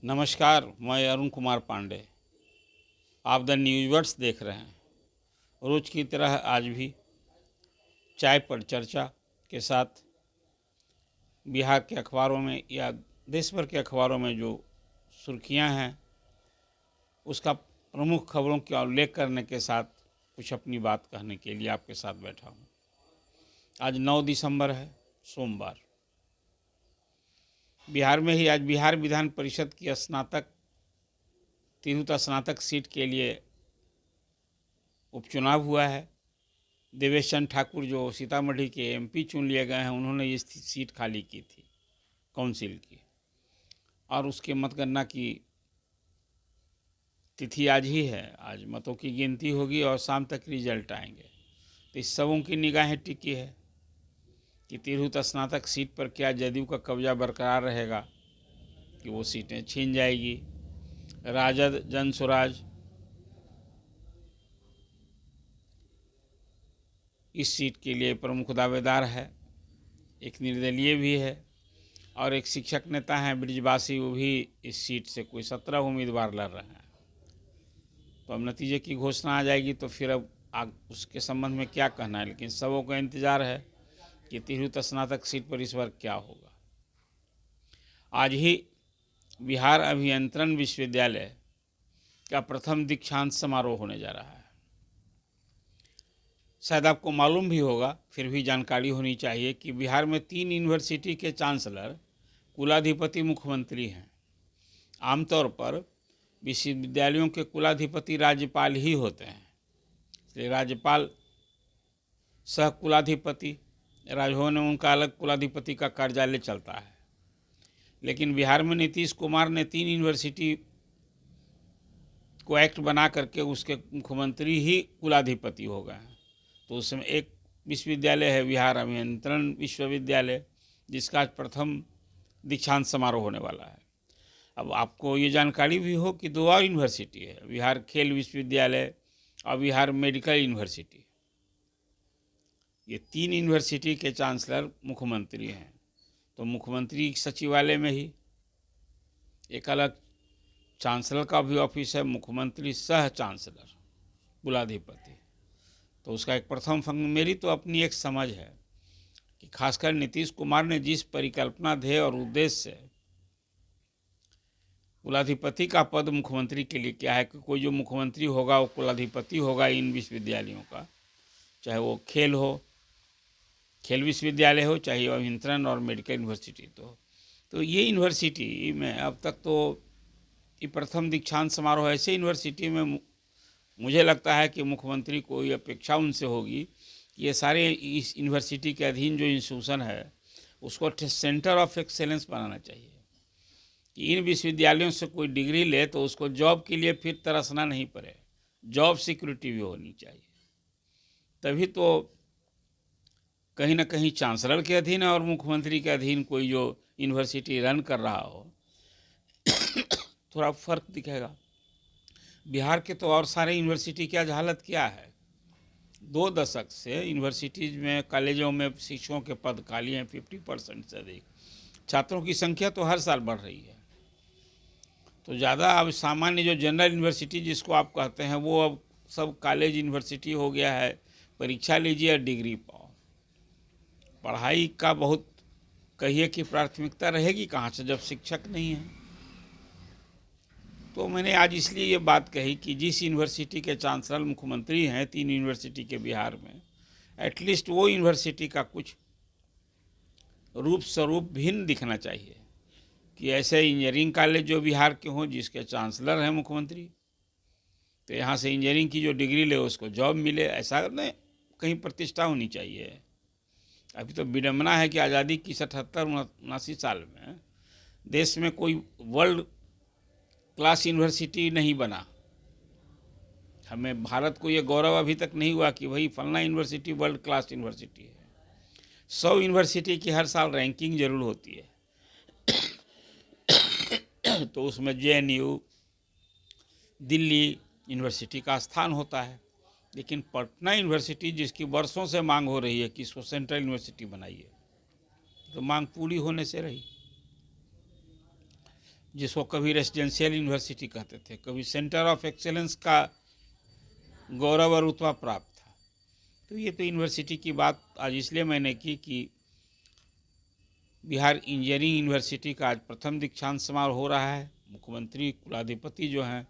नमस्कार, मैं अरुण कुमार पांडे। आप द न्यूज़वर्ड्स देख रहे हैं। रोज की तरह आज भी चाय पर चर्चा के साथ बिहार के अखबारों में या देश भर के अखबारों में जो सुर्खियां हैं उसका प्रमुख खबरों का उल्लेख करने के साथ कुछ अपनी बात कहने के लिए आपके साथ बैठा हूं। आज 9 दिसंबर है, सोमवार। बिहार में ही आज बिहार विधान परिषद की तिरहुत स्नातक सीट के लिए उपचुनाव हुआ है। देवेश चंद्र ठाकुर जो सीतामढ़ी के एमपी चुन लिए गए हैं, उन्होंने ये सीट खाली की थी काउंसिल की, और उसके मतगणना की तिथि आज ही है। आज मतों की गिनती होगी और शाम तक रिजल्ट आएंगे। तो इस सबों की निगाहें टिकी है कि तिरहुत स्नातक सीट पर क्या जदयू का कब्जा बरकरार रहेगा कि वो सीटें छीन जाएगी। राजद, जनसुराज इस सीट के लिए प्रमुख दावेदार है। एक निर्दलीय भी है और एक शिक्षक नेता हैं ब्रिजवासी, वो भी इस सीट से कोई 17 उम्मीदवार लड़ रहे हैं। तो अब नतीजे की घोषणा आ जाएगी तो फिर अब उसके संबंध में क्या कहना है, लेकिन सबों का इंतजार है कि तिरहुत स्नातक सीट पर इस बार क्या होगा। आज ही बिहार अभियंत्रण विश्वविद्यालय का प्रथम दीक्षांत समारोह होने जा रहा है। शायद आपको मालूम भी होगा, फिर भी जानकारी होनी चाहिए कि बिहार में 3 यूनिवर्सिटी के चांसलर कुलाधिपति मुख्यमंत्री हैं। आमतौर पर विश्वविद्यालयों के कुलाधिपति राज्यपाल ही होते हैं, इसलिए राज्यपाल सह कुलाधिपति, राजभवन में उनका अलग कुलाधिपति का कार्यालय चलता है। लेकिन बिहार में नीतीश कुमार ने 3 यूनिवर्सिटी को एक्ट बना करके उसके मुख्यमंत्री ही कुलाधिपति हो गए हैं। तो उसमें एक विश्वविद्यालय है बिहार अभियंत्रण विश्वविद्यालय, जिसका आज प्रथम दीक्षांत समारोह होने वाला है। अब आपको ये जानकारी भी हो कि 2 और यूनिवर्सिटी है, बिहार खेल विश्वविद्यालय और बिहार मेडिकल यूनिवर्सिटी। ये 3 यूनिवर्सिटी के चांसलर मुख्यमंत्री हैं। तो मुख्यमंत्री सचिवालय में ही एक अलग चांसलर का भी ऑफिस है, मुख्यमंत्री सह चांसलर कुलाधिपति। तो उसका एक प्रथम फंक्शन, मेरी तो अपनी एक समझ है कि खासकर नीतीश कुमार ने जिस परिकल्पना, ध्येय और उद्देश्य से कुलाधिपति का पद मुख्यमंत्री के लिए क्या है कि कोई जो मुख्यमंत्री होगा वो कुलाधिपति होगा इन विश्वविद्यालयों का, चाहे वो खेल विश्वविद्यालय हो, चाहे अभियंत्रण और मेडिकल यूनिवर्सिटी। तो ये यूनिवर्सिटी में अब तक तो ये प्रथम दीक्षांत समारोह, ऐसे यूनिवर्सिटी में मुझे लगता है कि मुख्यमंत्री को ये अपेक्षा उनसे होगी कि ये सारे इस यूनिवर्सिटी के अधीन जो इंस्टीट्यूशन है उसको सेंटर ऑफ एक्सेलेंस बनाना चाहिए कि इन विश्वविद्यालयों से कोई डिग्री ले तो उसको जॉब के लिए फिर तरसना नहीं पड़े, जॉब सिक्योरिटी भी होनी चाहिए। तभी तो कहीं ना कहीं चांसलर के अधीन और मुख्यमंत्री के अधीन कोई जो यूनिवर्सिटी रन कर रहा हो थोड़ा फर्क दिखेगा। बिहार के तो और सारे यूनिवर्सिटी की आज हालत क्या है। 2 दशक से यूनिवर्सिटीज़ में, कॉलेजों में शिक्षकों के पद खाली हैं 50% से अधिक। छात्रों की संख्या तो हर साल बढ़ रही है। तो ज़्यादा अब सामान्य जो जनरल यूनिवर्सिटी जिसको आप कहते हैं वो अब सब कॉलेज यूनिवर्सिटी हो गया है। परीक्षा लीजिए और डिग्री पाओ। पढ़ाई का बहुत कहिए कि प्राथमिकता रहेगी कहाँ से जब शिक्षक नहीं है। तो मैंने आज इसलिए ये बात कही कि जिस यूनिवर्सिटी के चांसलर मुख्यमंत्री हैं 3 यूनिवर्सिटी के बिहार में, एटलीस्ट वो यूनिवर्सिटी का कुछ रूप स्वरूप भिन्न दिखना चाहिए कि ऐसे इंजीनियरिंग कॉलेज जो बिहार के हों जिसके चांसलर हैं मुख्यमंत्री, तो यहाँ से इंजीनियरिंग की जो डिग्री ले उसको जॉब मिले, ऐसा नहीं, कहीं प्रतिष्ठा होनी चाहिए। अभी तो विडम्बना है कि आज़ादी की 77-79 साल में देश में कोई वर्ल्ड क्लास यूनिवर्सिटी नहीं बना। हमें भारत को ये गौरव अभी तक नहीं हुआ कि भाई फलना यूनिवर्सिटी वर्ल्ड क्लास यूनिवर्सिटी है। 100 यूनिवर्सिटी की हर साल रैंकिंग जरूर होती है तो उसमें JNU, दिल्ली यूनिवर्सिटी का स्थान होता है। लेकिन पटना यूनिवर्सिटी जिसकी वर्षों से मांग हो रही है कि इसको सेंट्रल यूनिवर्सिटी बनाइए, तो मांग पूरी होने से रही। जिसको कभी रेसिडेंशियल यूनिवर्सिटी कहते थे, कभी सेंटर ऑफ एक्सेलेंस का गौरव और रुतबा प्राप्त था। तो ये तो यूनिवर्सिटी की बात आज इसलिए मैंने की कि बिहार इंजीनियरिंग यूनिवर्सिटी का आज प्रथम दीक्षांत समारोह हो रहा है। मुख्यमंत्री कुलाधिपति जो हैं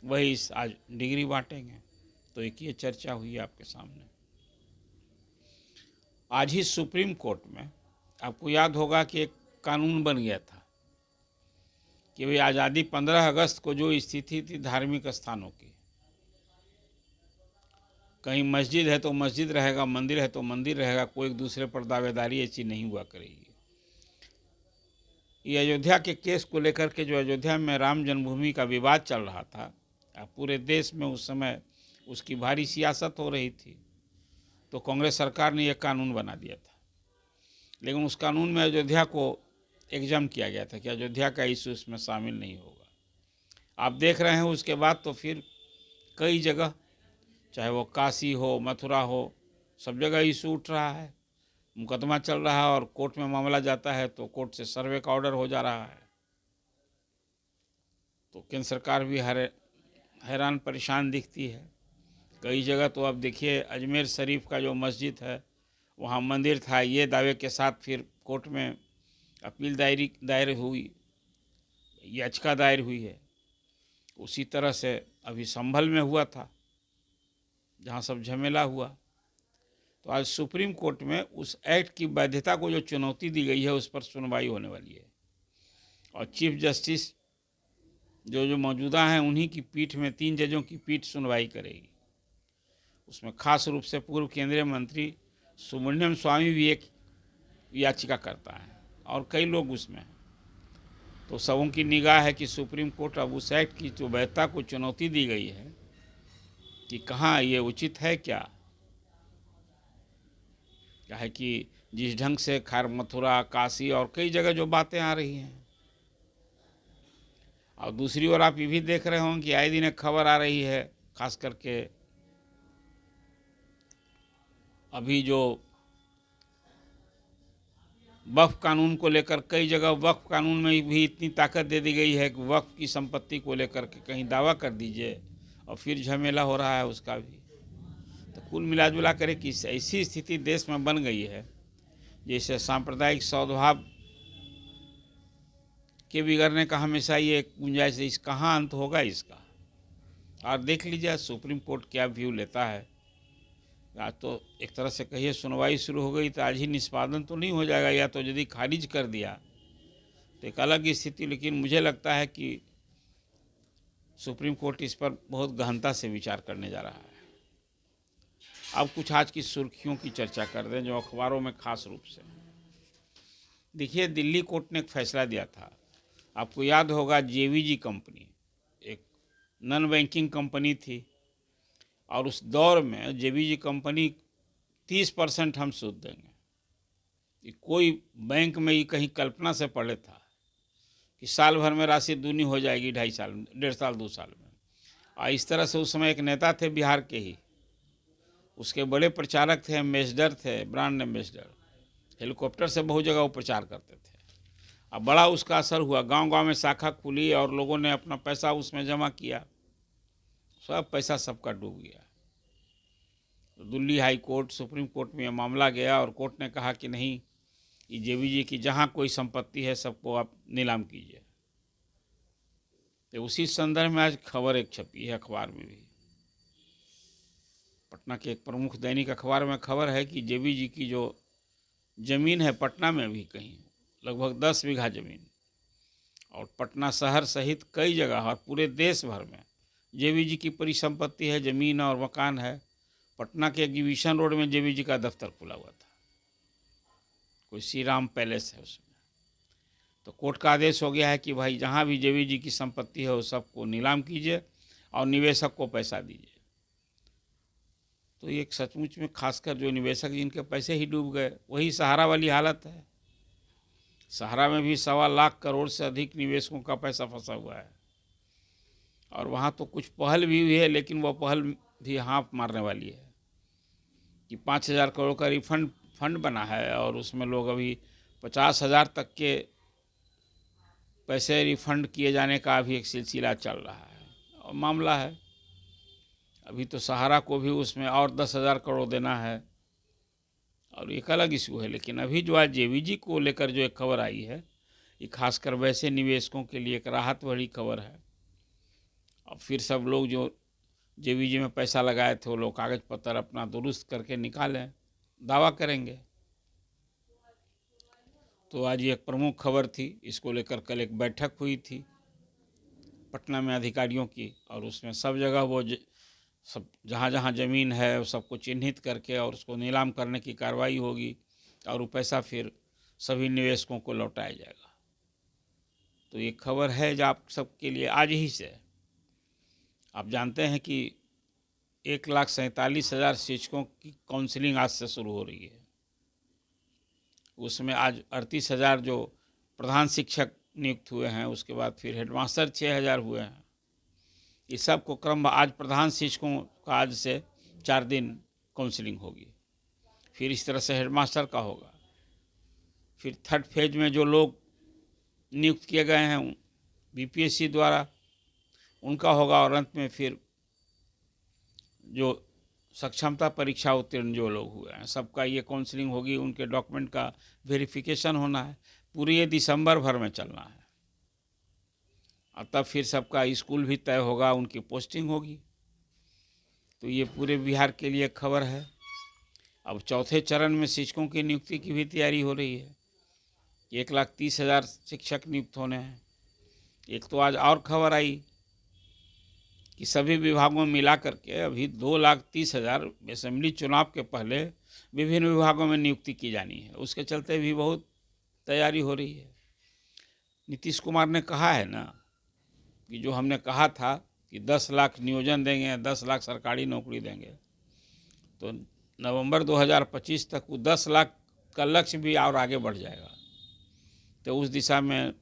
वही इस आज डिग्री बांटेंगे। तो एक ये चर्चा हुई आपके सामने। आज ही सुप्रीम कोर्ट में आपको याद होगा कि एक कानून बन गया था कि भाई आज़ादी 15 अगस्त को जो स्थिति थी धार्मिक स्थानों की, कहीं मस्जिद है तो मस्जिद रहेगा, मंदिर है तो मंदिर रहेगा, कोई एक दूसरे पर दावेदारी ऐसी नहीं हुआ करेगी। ये अयोध्या के केस को लेकर के जो अयोध्या में राम जन्मभूमि का विवाद चल रहा था, पूरे देश में उस समय उसकी भारी सियासत हो रही थी, तो कांग्रेस सरकार ने यह कानून बना दिया था। लेकिन उस कानून में अयोध्या को एग्जाम किया गया था कि अयोध्या का इशू इसमें शामिल नहीं होगा। आप देख रहे हैं उसके बाद तो फिर कई जगह, चाहे वो काशी हो, मथुरा हो, सब जगह इशू उठ रहा है, मुकदमा चल रहा है और कोर्ट में मामला जाता है तो कोर्ट से सर्वे का ऑर्डर हो जा रहा है। तो केंद्र सरकार भी हैरान परेशान दिखती है। कई जगह तो अब देखिए अजमेर शरीफ का जो मस्जिद है वहाँ मंदिर था, ये दावे के साथ फिर कोर्ट में अपील दायर हुई, याचिका दायर हुई है। उसी तरह से अभी संभल में हुआ था जहाँ सब झमेला हुआ। तो आज सुप्रीम कोर्ट में उस एक्ट की वैधता को जो चुनौती दी गई है उस पर सुनवाई होने वाली है और चीफ जस्टिस जो मौजूदा हैं उन्हीं की पीठ में 3 जजों की पीठ सुनवाई करेगी। उसमें खास रूप से पूर्व केंद्रीय मंत्री सुब्रमण्यम स्वामी भी एक याचिका करता है और कई लोग उसमें हैं। तो सबों की निगाह है कि सुप्रीम कोर्ट अब उस एक्ट की जो वैधता को चुनौती दी गई है कि कहाँ ये उचित है क्या है कि जिस ढंग से खैर मथुरा, काशी और कई जगह जो बातें आ रही हैं। और दूसरी ओर आप ये भी देख रहे होंगे कि आए दिन एक खबर आ रही है, खास करके अभी जो वक्फ कानून को लेकर कई जगह वक्फ कानून में भी इतनी ताकत दे दी गई है कि वक्फ की संपत्ति को लेकर के कहीं दावा कर दीजिए और फिर झमेला हो रहा है उसका भी। तो कुल मिला जुला कर कि ऐसी स्थिति देश में बन गई है जैसे सांप्रदायिक सद्भाव के बिगड़ने का हमेशा ये गुंजाइश है। इस कहाँ अंत होगा इसका। और देख लीजिए सुप्रीम कोर्ट क्या व्यू लेता है। आज तो एक तरह से कहिए सुनवाई शुरू हो गई तो आज ही निष्पादन तो नहीं हो जाएगा, या तो यदि खारिज कर दिया तो एक अलग स्थिति। लेकिन मुझे लगता है कि सुप्रीम कोर्ट इस पर बहुत गहनता से विचार करने जा रहा है। अब कुछ आज की सुर्खियों की चर्चा कर दें जो अखबारों में खास रूप से। देखिए दिल्ली कोर्ट ने एक फैसला दिया था, आपको याद होगा जेवीजी कंपनी एक नॉन बैंकिंग कंपनी थी और उस दौर में जेवीजी कंपनी 30% हम सूद देंगे। कोई बैंक में ये कहीं कल्पना से पड़े था कि साल भर में राशि दूनी हो जाएगी 2.5 साल में, 1.5 साल 2 साल में। और इस तरह से उस समय एक नेता थे बिहार के ही, उसके बड़े प्रचारक थे, एम्बेसडर थे, ब्रांड एम्बेसडर, हेलीकॉप्टर से बहुत जगह वो प्रचार करते थे। अब बड़ा उसका असर हुआ, गांव-गांव में शाखा खुली और लोगों ने अपना पैसा उसमें जमा किया, सब पैसा सबका डूब गया। तो Delhi high court, supreme court में यह मामला गया और कोर्ट ने कहा कि नहीं, ये जेवीजी की जहाँ कोई संपत्ति है सबको आप नीलाम कीजिए। तो उसी संदर्भ में आज खबर एक छपी है अखबार में भी। पटना के एक प्रमुख दैनिक अखबार में खबर है कि जेवीजी की जो ज़मीन है पटना में भी कहीं लगभग 10 बीघा ज़मीन और पटना शहर सहित कई जगह और पूरे देश भर में जेवीजी की परिसंपत्ति है, ज़मीन और मकान है। पटना के एग्जीबिशन रोड में जेवीजी का दफ्तर खुला हुआ था, कोई श्री राम पैलेस है उसमें। तो कोर्ट का आदेश हो गया है कि भाई जहाँ भी जेवीजी की संपत्ति है वो सबको नीलाम कीजिए और निवेशक को पैसा दीजिए। तो ये सचमुच में खासकर जो निवेशक जिनके पैसे ही डूब गए, वही सहारा वाली हालत है। सहारा में भी 1.25 लाख करोड़ से अधिक निवेशकों का पैसा फंसा हुआ है और वहाँ तो कुछ पहल भी हुई है, लेकिन वह पहल भी हाँफ मारने वाली है कि 5,000 करोड़ का रिफंड फंड बना है और उसमें लोग अभी 50,000 तक के पैसे रिफंड किए जाने का अभी एक सिलसिला चल रहा है और मामला है। अभी तो सहारा को भी उसमें और 10,000 करोड़ देना है और एक अलग इशू है। लेकिन अभी जो आज जेवीजी को लेकर जो एक खबर आई है, ये खासकर वैसे निवेशकों के लिए एक राहत भरी खबर है। अब फिर सब लोग जो जेवीजी में पैसा लगाए थे वो लोग कागज पत्र अपना दुरुस्त करके निकालें, दावा करेंगे। तो आज ये एक प्रमुख खबर थी। इसको लेकर कल एक बैठक हुई थी पटना में अधिकारियों की, और उसमें सब जगह वो सब जहाँ जहाँ ज़मीन है वो सबको चिन्हित करके और उसको नीलाम करने की कार्रवाई होगी और वो पैसा फिर सभी निवेशकों को लौटाया जाएगा। तो ये खबर है जो आप सबके लिए आज ही से। आप जानते हैं कि 1,47,000 शिक्षकों की काउंसलिंग आज से शुरू हो रही है। उसमें आज 38,000 जो प्रधान शिक्षक नियुक्त हुए हैं, उसके बाद फिर हेडमास्टर 6,000 हुए हैं। इस सब को क्रम आज प्रधान शिक्षकों का आज से 4 दिन काउंसलिंग होगी, फिर इस तरह से हेडमास्टर का होगा, फिर थर्ड फेज में जो लोग नियुक्त किए गए हैं बीपीएससी द्वारा उनका होगा, और अंत में फिर जो सक्षमता परीक्षा उत्तीर्ण जो लोग हुए हैं सबका ये काउंसलिंग होगी। उनके डॉक्यूमेंट का वेरिफिकेशन होना है। पूरी ये दिसंबर भर में चलना है और तब फिर सबका स्कूल भी तय होगा, उनकी पोस्टिंग होगी। तो ये पूरे बिहार के लिए खबर है। अब चौथे चरण में शिक्षकों की नियुक्ति की भी तैयारी हो रही है। 1,30,000 शिक्षक नियुक्त होने हैं। एक तो आज और खबर आई कि सभी विभागों में मिला करके अभी 2,30,000 असेंबली चुनाव के पहले विभिन्न विभागों में नियुक्ति की जानी है। उसके चलते भी बहुत तैयारी हो रही है। नीतीश कुमार ने कहा है ना कि जो हमने कहा था कि 10 लाख नियोजन देंगे, 10 लाख सरकारी नौकरी देंगे, तो नवंबर 2025 तक वो 10 लाख का लक्ष्य भी और आगे बढ़ जाएगा। तो उस दिशा में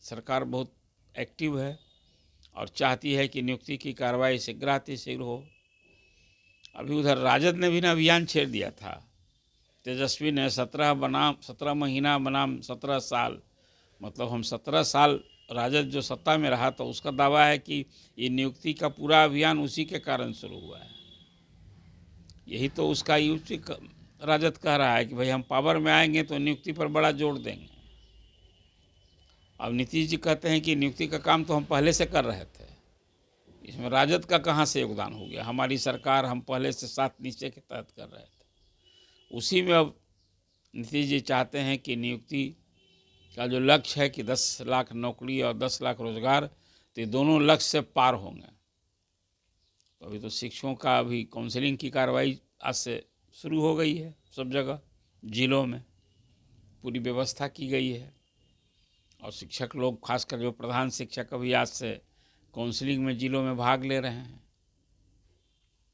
सरकार बहुत एक्टिव है और चाहती है कि नियुक्ति की कार्रवाई शीघ्र हो। अभी उधर राजद ने भी ना अभियान छेड़ दिया था। तेजस्वी ने 17 महीना बनाम 17 साल, मतलब हम 17 साल राजद जो सत्ता में रहा तो उसका दावा है कि ये नियुक्ति का पूरा अभियान उसी के कारण शुरू हुआ है। यही तो उसका यूपी राजद कह रहा है कि भाई हम पावर में आएंगे तो नियुक्ति पर बड़ा जोर देंगे। अब नीतीश जी कहते हैं कि नियुक्ति का काम तो हम पहले से कर रहे थे, इसमें राजद का कहाँ से योगदान हो गया? हमारी सरकार हम पहले से 7 निश्चय के तहत कर रहे थे। उसी में अब नीतीश जी चाहते हैं कि नियुक्ति का जो लक्ष्य है कि 10 लाख नौकरी और 10 लाख रोजगार, तो ये दोनों लक्ष्य से पार होंगे। तो अभी तो शिक्षकों का अभी काउंसलिंग की कार्रवाई आज से शुरू हो गई है। सब जगह जिलों में पूरी व्यवस्था की गई है और शिक्षक लोग, खासकर जो प्रधान शिक्षक, अभी आज से काउंसलिंग में जिलों में भाग ले रहे हैं।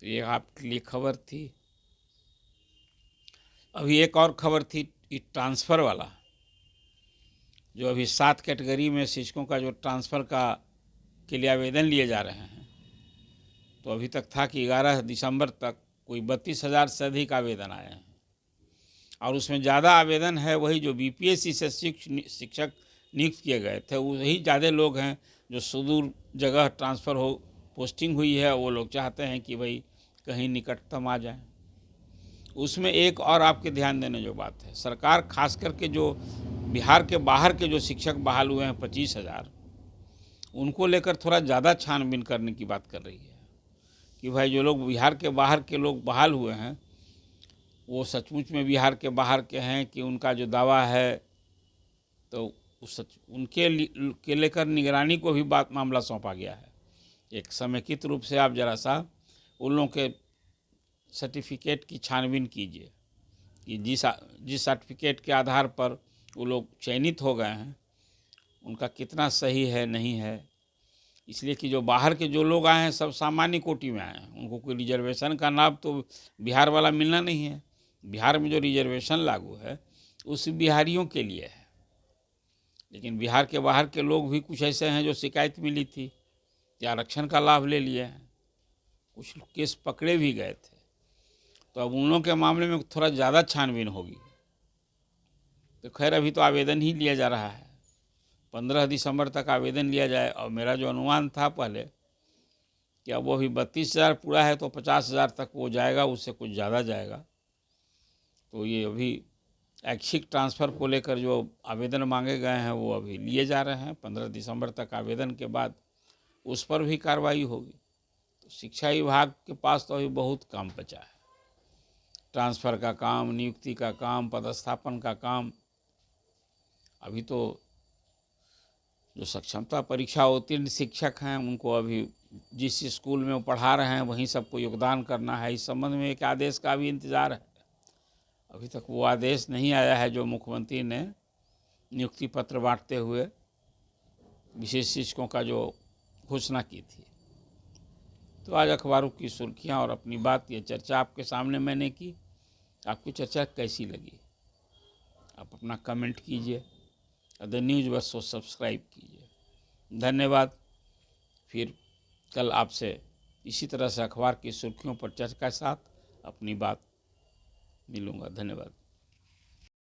तो ये आपके लिए खबर थी। अभी एक और खबर थी ट्रांसफ़र वाला, जो अभी 7 कैटेगरी में शिक्षकों का जो ट्रांसफ़र के लिए आवेदन लिए जा रहे हैं। तो अभी तक था कि 11 दिसंबर तक कोई 32,000 से अधिक आवेदन आए हैं और उसमें ज़्यादा आवेदन है वही जो बीपीएससी से शिक्षक नियुक्त किए गए थे। वही ज़्यादा लोग हैं जो सुदूर जगह ट्रांसफ़र हो पोस्टिंग हुई है, वो लोग चाहते हैं कि भाई कहीं निकटतम आ जाए। उसमें एक और आपके ध्यान देने जो बात है, सरकार खास करके जो बिहार के बाहर के जो शिक्षक बहाल हुए हैं 25,000, उनको लेकर थोड़ा ज़्यादा छानबीन करने की बात कर रही है कि भाई जो लोग बिहार के बाहर के लोग बहाल हुए हैं वो सचमुच में बिहार के बाहर के हैं कि उनका जो दावा है तो उनके लेकर निगरानी को भी मामला सौंपा गया है। एक समेकित रूप से आप जरा सा उन लोगों के सर्टिफिकेट की छानबीन कीजिए कि जिस सर्टिफिकेट के आधार पर वो लोग चयनित हो गए हैं उनका कितना सही है नहीं है। इसलिए कि जो बाहर के जो लोग आए हैं सब सामान्य कोटि में आए हैं, उनको कोई रिजर्वेशन का लाभ तो बिहार वाला मिलना नहीं है। बिहार में जो रिजर्वेशन लागू है उस बिहारियों के लिए है। लेकिन बिहार के बाहर के लोग भी कुछ ऐसे हैं जो शिकायत मिली थी कि आरक्षण का लाभ ले लिए हैं, कुछ केस पकड़े भी गए थे। तो अब उन लोगों के मामले में थोड़ा ज़्यादा छानबीन होगी। तो खैर अभी तो आवेदन ही लिया जा रहा है, 15 दिसंबर तक आवेदन लिया जाए। और मेरा जो अनुमान था पहले कि अब वो अभी 32,000 पूरा है तो 50,000 तक वो जाएगा, उससे कुछ ज़्यादा जाएगा। तो ये अभी ऐच्छिक ट्रांसफ़र को लेकर जो आवेदन मांगे गए हैं वो अभी लिए जा रहे हैं। 15 दिसंबर तक आवेदन के बाद उस पर भी कार्रवाई होगी। तो शिक्षा विभाग के पास तो अभी बहुत काम बचा है। ट्रांसफ़र का काम, नियुक्ति का काम, पदस्थापन का काम। अभी तो जो सक्षमता परीक्षा उत्तीर्ण शिक्षक हैं उनको अभी जिस स्कूल में वो पढ़ा रहे हैं वहीं सबको योगदान करना है। इस संबंध में एक आदेश का भी इंतज़ार है। अभी तक वो आदेश नहीं आया है जो मुख्यमंत्री ने नियुक्ति पत्र बांटते हुए विशेष शिक्षकों का जो घोषणा की थी। तो आज अखबारों की सुर्खियां और अपनी बात, ये चर्चा आपके सामने मैंने की। आपकी चर्चा कैसी लगी? आप अपना कमेंट कीजिए। द न्यूज़ बस को सब्सक्राइब कीजिए। धन्यवाद। फिर कल आपसे इसी तरह से अखबार की सुर्खियों पर चर्चा के साथ अपनी बात मिलूँगा। धन्यवाद।